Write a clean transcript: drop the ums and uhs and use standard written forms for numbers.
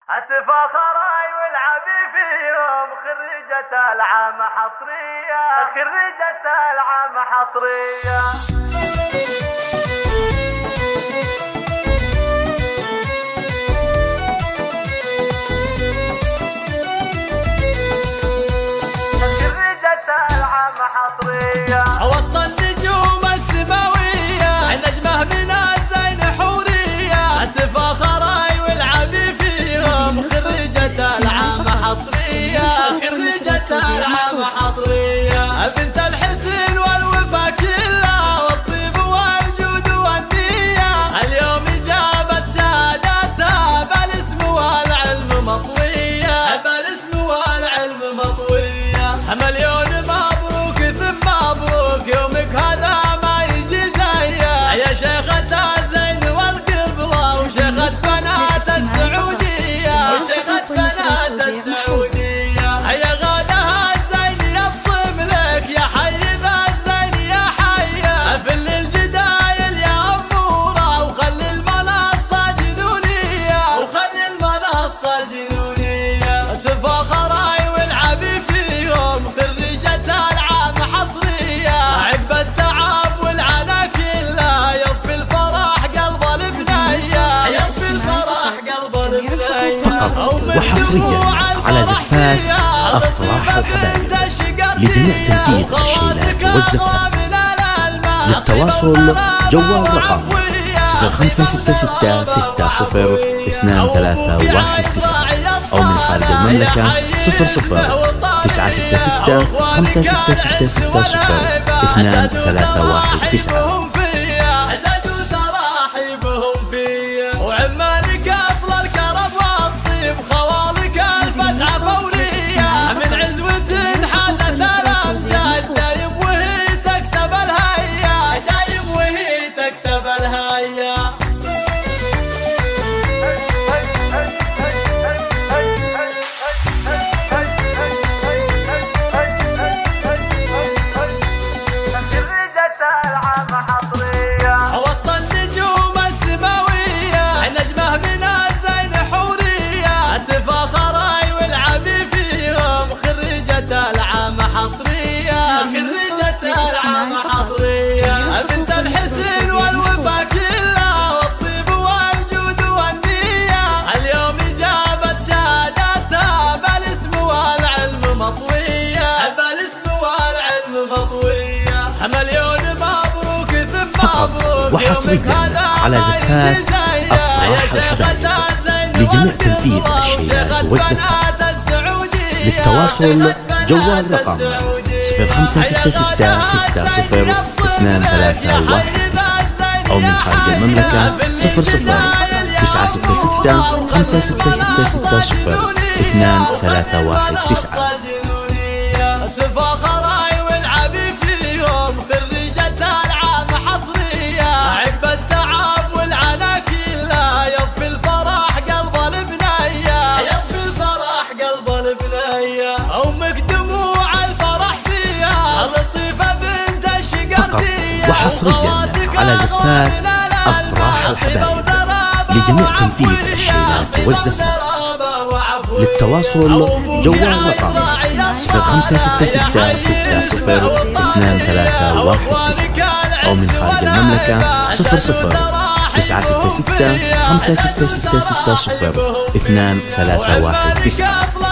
اتفاخري والعبي فيهم خريجة العام حصرية، خريجة العام حصرية. وسط النجوم السماوية نجمه من الزين حورية، اتفاخري والعبي فيهم خريجة العام حصرية، خريجة العام حصرية. بنت الحسن والوفا كلها والطيب والجود والنية، اليوم جابت شهادتها بالاسم والعلم مطوية، بالاسم والعلم مطوية. مليون مبروك ثم مبروك يومك هذا ما يجي زيه، يا شيخة الزين والقبلة وشيخة بنات السعودية، وشيخة بنات السعودية. يا غادها الزين يبصم لك يا حي بالزين يا حي، فل الجدايل يا أمورة وخلي المنصة جنونية، وخلي المنصة جنونية. تفاخري والعبي فيهم خريجة العام حصرية، عقب التعب والعنا كله يطفي الفرح قلب البنية، يطفي الفرح قلب البنية. فقط وحصريا على زفات أفراح الحبايب لجميع تنفيذ الشيلات والزفات. للتواصل جوال رقم 0566 60 2319 أو من خارج المملكة 00 966 5660 2319. وعمانك اصل الكرم والطيب خوالك الفزعه فوريه، من عزوه حازت الامجاد دايم وهي تكسب الهيا، دايم وهي تكسب الهيا. وسط النجوم السماوية نجمه من الزين حورية، اتفاخري والعبي فيهم خريجة العام حصرية، خريجة العام حصرية. بنت الحسن والوفا كلها والطيب والجود والنية، اليوم جابت شهادتها بالاسم والعلم مطوية، بالاسم والعلم مطوية. مليون مبروك ثم مبروك وحصريا على زفات أفراح الحبايب لجميع تنفيذ الشيلات والزفات. للتواصل جوال رقم 0566 60 2319 أو من خارج المملكة 00 966 566 60 2319. تفاخري والعبي فيهم خريجة العام حصرية، عقب التعب والعنا كله يطفي الفرح قلب البنية، يطفي الفرح قلب البنية. أمك دموع الفرح فيها لطيفة بنت الشقردية. فقط وحصريا على زفات أفراح الحبايب لجميع تنفيذ الشيلات والزفات. للتواصل جوال رقم 0566 60 2319 أو من خارج المملكة 00 966 566 60 2319.